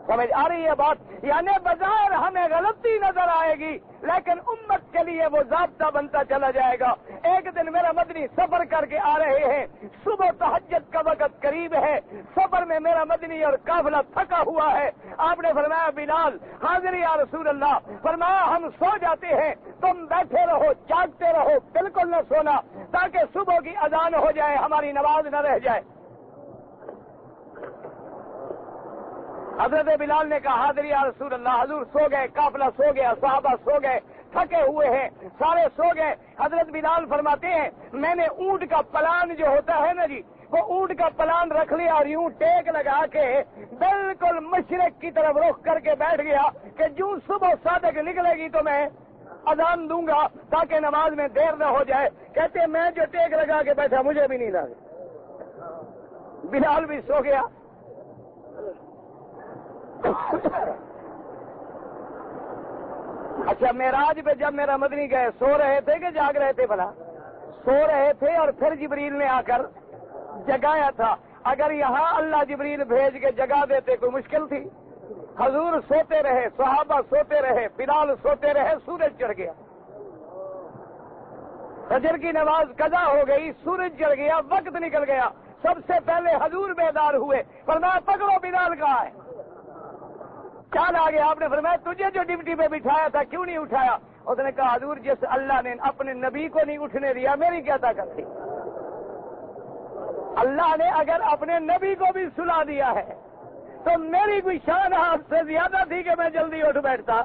سمجھ آ رہی ہے بات؟ یعنی بظاہر ہمیں غلطی نظر آئے گی لیکن امت کے لیے وہ ضابطہ بنتا چلا جائے گا۔ ایک دن میرا مدنی سفر کر کے آ رہے ہیں، صبح تہجد کا وقت قریب ہے، سفر میں میرا مدنی اور قافلہ تھکا ہوا ہے۔ آپ نے فرمایا بلال حاضر یا رسول اللہ، فرمایا ہم سو جاتے ہیں، تم بیٹھے رہو جاگتے رہو، بالکل نہ سونا تاکہ صبح کی اذان ہو جائے، ہماری نماز نہ رہ جائے۔ حضرت بلال نے کہا حاضر یا رسول اللہ، حضور سو گئے، قافلہ سو گیا، صحابہ سو گئے، تھکے ہوئے ہیں، سارے سو گئے۔ حضرت بلال فرماتے ہیں میں نے اونٹ کا پلان جو ہوتا ہے نا جی، وہ اونٹ کا پلان رکھ لیا اور یوں ٹیک لگا کے بالکل مشرق کی طرف رخ کر کے بیٹھ گیا کہ جو صبح صادق نکلے گی تو میں اذان دوں گا تاکہ نماز میں دیر نہ ہو جائے۔ کہتے میں جو ٹیک لگا کے بیٹھا مجھے بھی نیند آ گئی، بلال بھی سو گیا۔ اچھا معراج پہ جب میرا مدنی گئے سو رہے تھے کہ جاگ رہے تھے؟ بھلا سو رہے تھے اور پھر جبریل نے آ کر جگایا تھا۔ اگر یہاں اللہ جبریل بھیج کے جگا دیتے کوئی مشکل تھی؟ حضور سوتے رہے، صحابہ سوتے رہے، بلال سوتے رہے، سورج چڑھ گیا، فجر کی نماز قضا ہو گئی، سورج چڑھ گیا، وقت نکل گیا۔ سب سے پہلے حضور بیدار ہوئے، فرمایا پکڑو بلال کہاں ہے؟ چال آ گیا، آپ نے فرمایا تجھے جو ڈیوٹی پہ بٹھایا تھا کیوں نہیں اٹھایا؟ اس نے کہا حضور جس اللہ نے اپنے نبی کو نہیں اٹھنے دیا میری کیا طاقت تھی؟ اللہ نے اگر اپنے نبی کو بھی سلا دیا ہے تو میری کوئی شان آپ سے زیادہ تھی کہ میں جلدی اٹھ بیٹھتا؟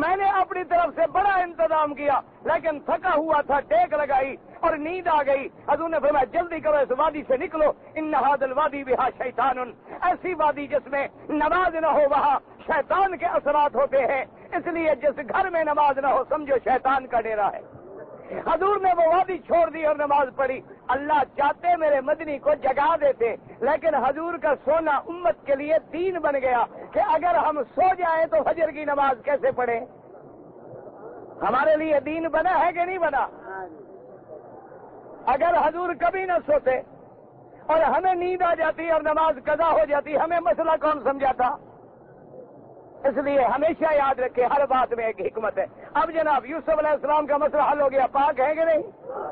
میں نے اپنی طرف سے بڑا انتظام کیا لیکن تھکا ہوا تھا، ٹیک لگائی اور نیند آ گئی۔ حضور نے فرمایا جلدی کرو، اس وادی سے نکلو، ان ھذا الوادی بہا شیطان، ایسی وادی جس میں نماز نہ ہو وہاں شیطان کے اثرات ہوتے ہیں، اس لیے جس گھر میں نماز نہ ہو سمجھو شیطان کا ڈیرا ہے۔ حضور نے وہ وادی چھوڑ دی اور نماز پڑھی۔ اللہ چاہتے میرے مدنی کو جگا دیتے، لیکن حضور کا سونا امت کے لیے دین بن گیا کہ اگر ہم سو جائیں تو فجر کی نماز کیسے پڑھیں؟ ہمارے لیے دین بنا ہے کہ نہیں بنا؟ اگر حضور کبھی نہ سوتے اور ہمیں نیند آ جاتی اور نماز قضا ہو جاتی، ہمیں مسئلہ کون سمجھاتا؟ اس لیے ہمیشہ یاد رکھے ہر بات میں ایک حکمت ہے۔ اب جناب یوسف علیہ السلام کا مسئلہ حل ہو گیا، پاک ہے کہ نہیں؟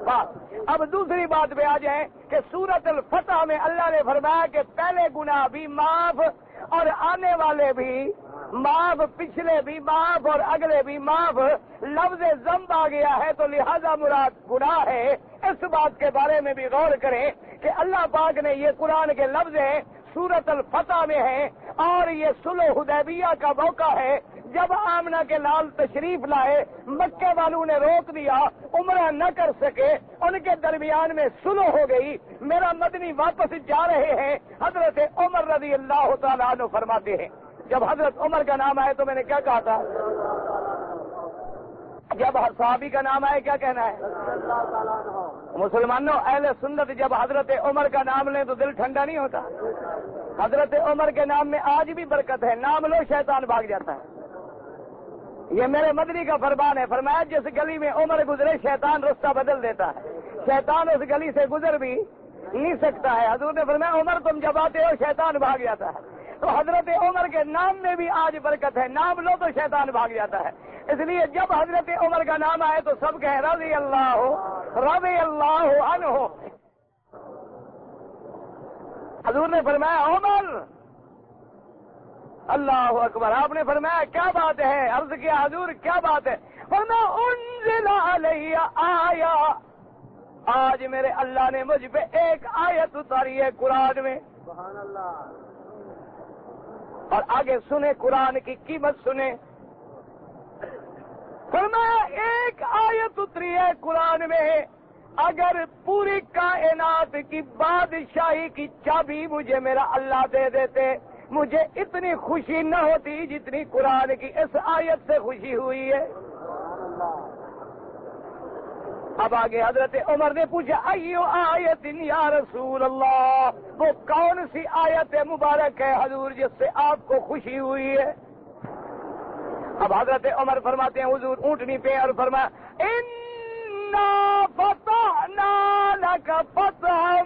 پاک۔ اب دوسری بات پہ آ جائیں کہ سورۃ الفتح میں اللہ نے فرمایا کہ پہلے گناہ بھی معاف اور آنے والے بھی معاف، پچھلے بھی معاف اور اگلے بھی معاف۔ لفظ ذنب آ گیا ہے تو لہذا مراد گناہ ہے۔ اس بات کے بارے میں بھی غور کریں کہ اللہ پاک نے یہ قرآن کے لفظ ہیں سورۃ الفتح میں ہے اور یہ صلح حدیبیہ کا موقع ہے جب آمنہ کے لال تشریف لائے، مکے والوں نے روک دیا، عمرہ نہ کر سکے، ان کے درمیان میں صلح ہو گئی، میرا مدنی واپس جا رہے ہیں۔ حضرت عمر رضی اللہ تعالیٰ عنہ فرماتے ہیں جب حضرت عمر کا نام آئے تو میں نے کیا کہا تھا؟ جب صحابی کا نام آئے کیا کہنا ہے؟ مسلمانوں اہل سنت جب حضرت عمر کا نام لیں تو دل ٹھنڈا نہیں ہوتا؟ حضرت عمر کے نام میں آج بھی برکت ہے، نام لو شیطان بھاگ جاتا ہے۔ یہ میرے مدنی کا فرمان ہے، فرمایا جس گلی میں عمر گزرے شیطان رستہ بدل دیتا ہے، شیطان اس گلی سے گزر بھی نہیں سکتا ہے۔ حضور نے فرمایا عمر تم جب آتے ہو شیطان بھاگ جاتا ہے، تو حضرت عمر کے نام میں بھی آج برکت ہے، نام لو تو شیطان بھاگ جاتا ہے۔ اس لیے جب حضرت عمر کا نام آئے تو سب کہیں رضی اللہ عنہ۔ حضور نے فرمایا عمر، اللہ اکبر، آپ نے فرمایا کیا بات ہے؟ عرض کیا حضور کیا بات ہے؟ فرمایا انزل علیہ آیا، آج میرے اللہ نے مجھ پہ ایک آیت اتاری ہے قرآن میں، سبحان اللہ۔ اور آگے سنیں قرآن کی قیمت سنیں، فرمایا ایک آیت اتری ہے قرآن میں، اگر پوری کائنات کی بادشاہی کی چابی مجھے میرا اللہ دے دیتے مجھے اتنی خوشی نہ ہوتی جتنی قرآن کی اس آیت سے خوشی ہوئی ہے۔ اب آگے حضرت عمر نے پوچھا ایو آیت یا رسول اللہ، وہ کون سی آیت مبارک ہے حضور جس سے آپ کو خوشی ہوئی ہے؟ اب حضرت عمر فرماتے ہیں حضور اونٹنی پہ اور فرمایا اِنَّا فَتَحْنَا لَكَ فَتْحًا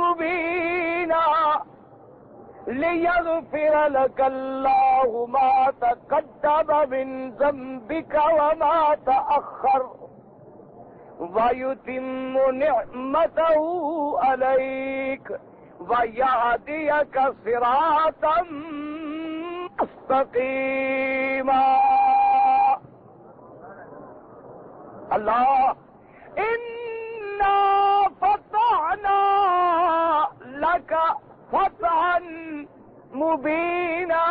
مُبِينًا لِيَغْفِرَ لَكَ اللَّهُ مَا تَقَدَّمَ مِن ذَنبِكَ وَمَا تَأَخَّرَ وَيُتِمُّ نِعْمَتَهُ عَلَيْكَ وَيَهْدِيَكَ صِرَاطًا مستقیما۔ اللہ انا فتحنا لک فتحا مبینا،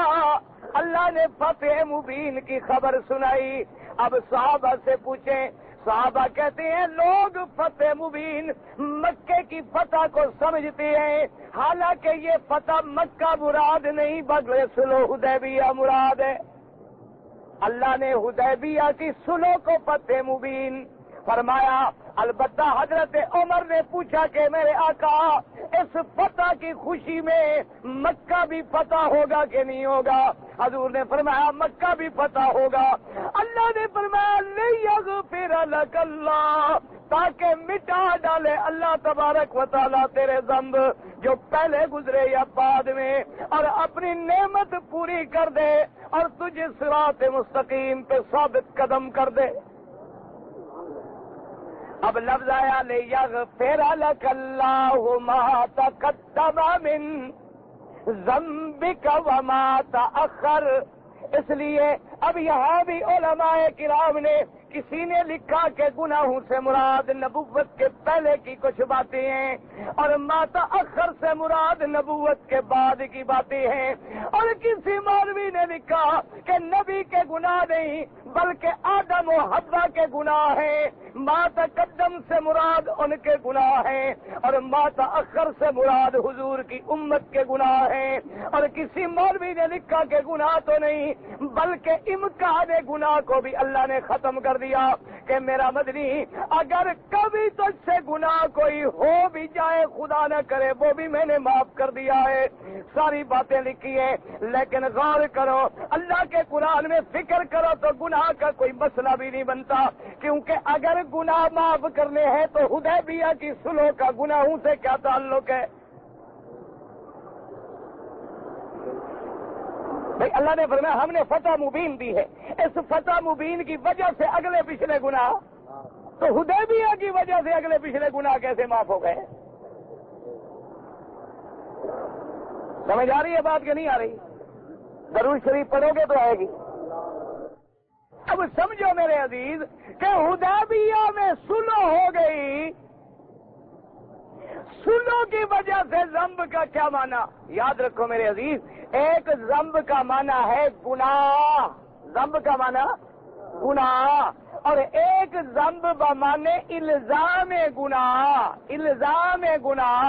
اللہ نے فتح مبین کی خبر سنائی۔ اب صحابہ سے پوچھیں، صحابہ کہتے ہیں لوگ فتح مبین مکے کی فتح کو سمجھتے ہیں، حالانکہ یہ فتح مکہ مراد نہیں بلکہ صلح حدیبیہ مراد ہے۔ اللہ نے حدیبیہ کی صلح کو فتح مبین فرمایا۔ البتہ حضرت عمر نے پوچھا کہ میرے آقا اس فتح کی خوشی میں مکہ بھی فتح ہوگا کہ نہیں ہوگا؟ حضور نے فرمایا مکہ بھی فتح ہوگا۔ اللہ نے فرمایا لیغفر لک اللہ، تاکہ مٹا ڈالے اللہ تبارک و تعالیٰ تیرے ذنب جو پہلے گزرے یا بعد میں، اور اپنی نعمت پوری کر دے اور تجھے صراط مستقیم پہ ثابت قدم کر دے۔ اب لفظ آیا لیغفر لک اللہ ما تقدم من ذنبک وما تأخر، اس لیے اب یہاں بھی علماء کرام نے کسی نے لکھا کہ گناہوں سے مراد نبوت کے پہلے کی کچھ باتیں ہیں، اور ما تأخر سے مراد نبوت کے بعد کی باتیں ہیں، اور کسی مولوی نے لکھا کہ نبی کے گناہ نہیں بلکہ آدم و حوا کے گناہ ہیں، ما تقدم سے مراد ان کے گناہ ہیں، اور ما تأخر سے مراد حضور کی امت کے گناہ ہیں، اور کسی مولوی نے لکھا کہ گناہ تو نہیں بلکہ امکان گناہ کو بھی اللہ نے ختم کر دیا کہ میرا مدنی اگر کبھی تجھ سے گناہ کوئی ہو بھی جائے خدا نہ کرے وہ بھی میں نے معاف کر دیا ہے۔ ساری باتیں لکھی ہیں، لیکن غور کرو اللہ کے قرآن میں فکر کرو تو گناہ کا کوئی مسئلہ بھی نہیں بنتا، کیونکہ اگر گناہ معاف کرنے ہیں تو حدیبیہ کی صلح کا گناہوں سے کیا تعلق ہے؟ بھئی اللہ نے فرمایا ہم نے فتح مبین دی ہے، اس فتح مبین کی وجہ سے اگلے پچھلے گناہ، تو حدیبیہ کی وجہ سے اگلے پچھلے گناہ کیسے معاف ہو گئے؟ سمجھ آ رہی ہے بات کہ نہیں آ رہی؟ درود شریف پڑھو گے تو آئے گی۔ اب سمجھو میرے عزیز کہ حدیبیہ میں صلح ہو گئی، صلح کی وجہ سے ذنب کا کیا معنی؟ یاد رکھو میرے عزیز، ایک ذنب کا معنی ہے گناہ، ذنب کا معنی گناہ، اور ایک ذنب بمعنی الزام گناہ، الزام گناہ۔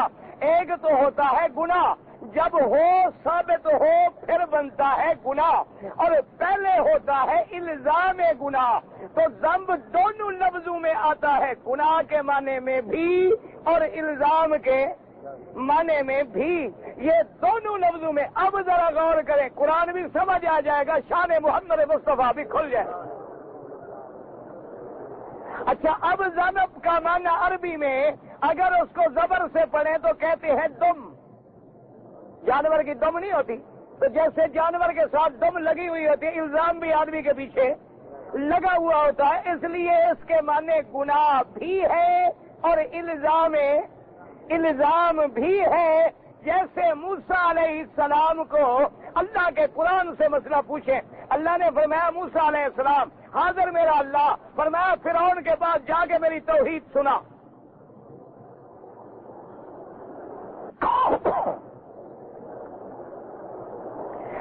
ایک تو ہوتا ہے گناہ جب ہو ثابت ہو پھر بنتا ہے گناہ، اور پہلے ہوتا ہے الزام گناہ۔ تو ذنب دونوں لفظوں میں آتا ہے، گناہ کے معنی میں بھی اور الزام کے معنی میں بھی، یہ دونوں لفظوں میں۔ اب ذرا غور کریں، قرآن بھی سمجھ آ جائے گا، شان محمد مصطفیٰ بھی کھل جائے۔ اچھا، اب ذنب کا معنی عربی میں اگر اس کو زبر سے پڑھیں تو کہتے ہیں دم، جانور کی دم نہیں ہوتی، تو جیسے جانور کے ساتھ دم لگی ہوئی ہوتی ہے، الزام بھی آدمی کے پیچھے لگا ہوا ہوتا ہے، اس لیے اس کے معنی گناہ بھی ہے اور الزام بھی ہے۔ جیسے موسیٰ علیہ السلام کو اللہ کے قرآن سے مسئلہ پوچھے، اللہ نے فرمایا موسیٰ علیہ السلام حاضر میرا اللہ، فرمایا فرعون کے پاس جا کے میری توحید سنا۔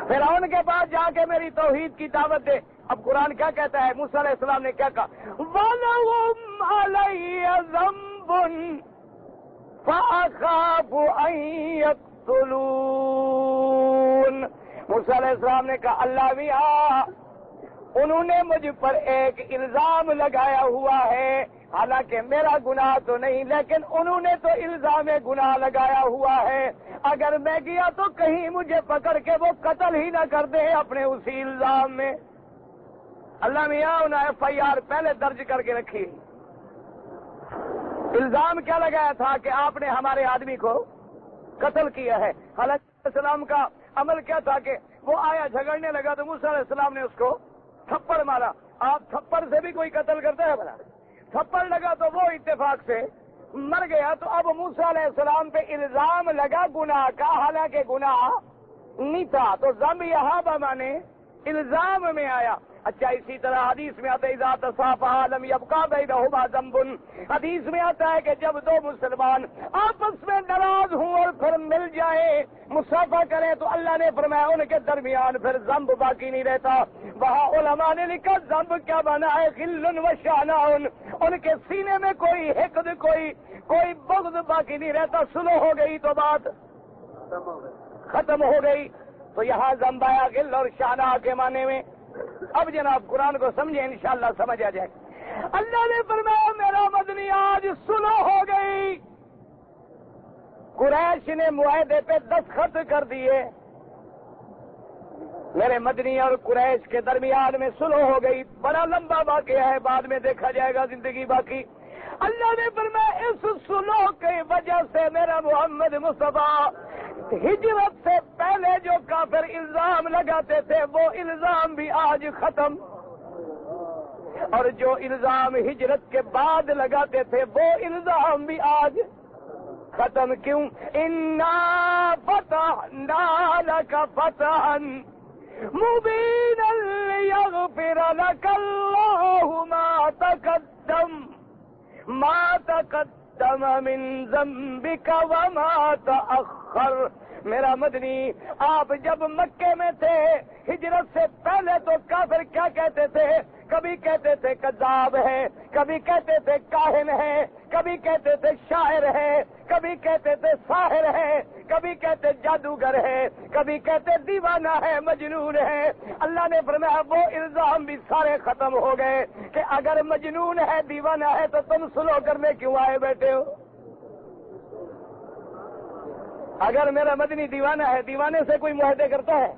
فرعون کے پاس جا کے میری توحید کی دعوت دے۔ اب قرآن کیا کہتا ہے؟ موسیٰ علیہ السلام نے کیا کہا؟ وَلَهُمْ عَلَيَّ ذَنبٌ فَأَخَافُ أَن يَقْتُلُونِ۔ موسیٰ علیہ السلام نے کہا اللہ میاں انہوں نے مجھ پر ایک الزام لگایا ہوا ہے، حالانکہ میرا گناہ تو نہیں، لیکن انہوں نے تو الزام گناہ لگایا ہوا ہے، اگر میں گیا تو کہیں مجھے پکڑ کے وہ قتل ہی نہ کر دے اپنے اسی الزام میں۔ اللہ میاں انہوں نے FIR پہلے درج کر کے رکھی۔ الزام کیا لگایا تھا کہ آپ نے ہمارے آدمی کو قتل کیا ہے۔ حضرت السلام کا عمل کیا تھا کہ وہ آیا جھگڑنے لگا تو موسیٰ علیہ السلام نے اس کو تھپڑ مارا۔ آپ تھپڑ سے بھی کوئی قتل کرتا ہے بھلا؟ تھپڑ لگا تو وہ اتفاق سے مر گیا۔ تو اب موسیٰ علیہ السلام پہ الزام لگا گناہ کا، حالانکہ گناہ نہیں تھا، تو ذنب یہاں بمانے الزام میں آیا۔ اچھا اسی طرح حدیث میں آتا ہے اذا تصافحا لم يبقى بینہما ذنب، حدیث میں آتا ہے کہ جب دو مسلمان آپس میں ناراض ہوں اور پھر مل جائیں مصافحہ کریں تو اللہ نے فرمایا ان کے درمیان پھر ذنب باقی نہیں رہتا۔ وہاں علماء نے لکھا ذنب کیا بنا ہے؟ غل و شانہ، ان کے سینے میں کوئی حقد کوئی بغض باقی نہیں رہتا، سلو ہو گئی تو بات ختم ہو گئی۔ تو یہاں ذنب آیا غل اور شانہ کے معنی میں۔ اب جناب قرآن کو سمجھیں انشاءاللہ سمجھ آ جائے۔ اللہ نے فرمایا میرا مدنی آج سلو ہو گئی، قریش نے معاہدے پہ دستخط کر دیے، میرے مدنی اور قریش کے درمیان میں سلو ہو گئی۔ بڑا لمبا واقعہ ہے، بعد میں دیکھا جائے گا زندگی باقی۔ اللہ نے فرمایا اس سلو کی وجہ سے میرا محمد مصطفیٰ ہجرت سے پہلے جو کافر الزام لگاتے تھے وہ الزام بھی آج ختم، اور جو الزام ہجرت کے بعد لگاتے تھے وہ الزام بھی آج ختم۔ کیوں؟ انا فتحنا لک فتحا مبینا لیغفر لک اللہ ما تقدم من ذنبک وما تأخر۔ میرا مدنی آپ جب مکے میں تھے ہجرت سے پہلے تو کافر کیا کہتے تھے؟ کبھی کہتے تھے کذاب ہے، کبھی کہتے تھے کاہن ہے، کبھی کہتے تھے شاعر ہے، کبھی کہتے تھے ساحر ہے، کبھی کہتے جادوگر ہے، کبھی کہتے دیوانہ ہے، مجنون ہے۔ اللہ نے فرمایا وہ الزام بھی سارے ختم ہو گئے کہ اگر مجنون ہے دیوانہ ہے تو تم سلو کرنے کیوں آئے بیٹھے ہو؟ اگر میرا مدنی دیوانہ ہے، دیوانے سے کوئی معاہدے کرتا ہے؟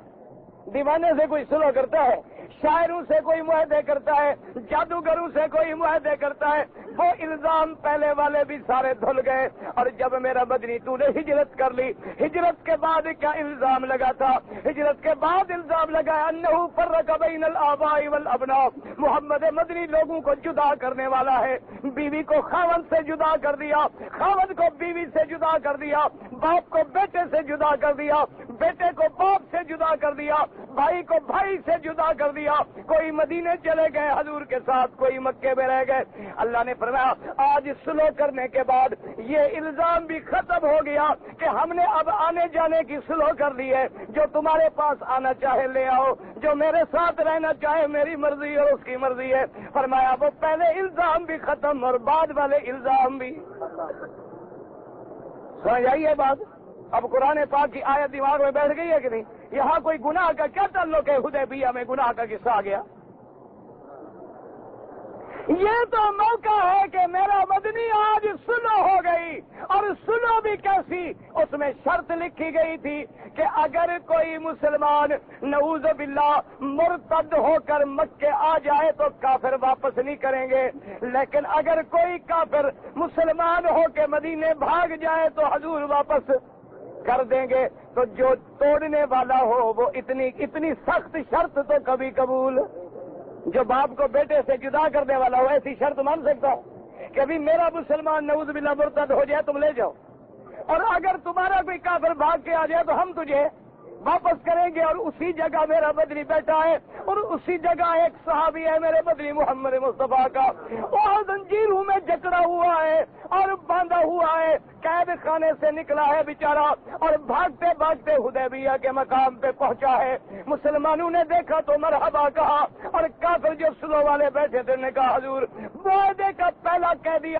دیوانے سے کوئی سلو کرتا ہے؟ شاعروں سے کوئی معاہدے کرتا ہے؟ جادوگروں سے کوئی معاہدے کرتا ہے؟ وہ الزام پہلے والے بھی سارے دھل گئے۔ اور جب میرا مدنی تو نے ہجرت کر لی، ہجرت کے بعد کیا الزام لگا تھا؟ ہجرت کے بعد الزام لگایا انہو فرق بین الآباء والابناء، محمد مدنی لوگوں کو جدا کرنے والا ہے۔ بیوی کو خاوند سے جدا کر دیا، خاوند کو بیوی سے جدا کر دیا، باپ کو بیٹے سے جدا کر دیا، بیٹے کو باپ سے جدا کر دیا، بھائی کو بھائی سے جدا کر دیا۔ کوئی مدینے چلے گئے حضور کے ساتھ، کوئی مکے میں رہ گئے۔ اللہ نے فرمایا آج سلو کرنے کے بعد یہ الزام بھی ختم ہو گیا کہ ہم نے اب آنے جانے کی سلو کر لی ہے۔ جو تمہارے پاس آنا چاہے لے آؤ، جو میرے ساتھ رہنا چاہے میری مرضی اور اس کی مرضی ہے۔ فرمایا وہ پہلے الزام بھی ختم اور بعد والے الزام بھی۔ سمجھ آئی ہے بات؟ اب قرآن پاک کی آیت دماغ میں بیٹھ گئی ہے کہ نہیں؟ یہاں کوئی گناہ کا کیا تعلق ہے؟ حدیبیہ میں گناہ کا قصہ آ گیا۔ یہ تو موقع ہے کہ میرا مدنی آج سلو ہو گئی، اور سلو بھی کیسی؟ اس میں شرط لکھی گئی تھی کہ اگر کوئی مسلمان نعوذ باللہ مرتد ہو کر مکے آ جائے تو کافر واپس نہیں کریں گے، لیکن اگر کوئی کافر مسلمان ہو کے مدینے بھاگ جائے تو حضور واپس کر دیں گے۔ تو جو توڑنے والا ہو وہ اتنی سخت شرط تو کبھی قبول، جو باپ کو بیٹے سے جدا کرنے والا ہو ایسی شرط مان سکتا ہو کہ ابھی میرا مسلمان نعوذ باللہ مرتد ہو جائے تم لے جاؤ، اور اگر تمہارا کوئی کافر بھاگ کے آ جائے تو ہم تجھے واپس کریں گے، اور اسی جگہ میرا مدنی بیٹا ہے اور اسی جگہ ایک صحابی ہے میرے مدنی محمد مصطفیٰ کا، وہ زنجیروں میں جکڑا ہوا ہے اور باندھا ہوا ہے، قید خانے سے نکلا ہے بیچارہ، اور بھاگتے بھاگتے حدیبیہ کے مقام پہ پہنچا ہے۔ مسلمانوں نے دیکھا تو مرحبا کہا، اور کافر جو سلو والے بیٹھے تھے نے کہا حضور معاہدے کا پہلا قیدی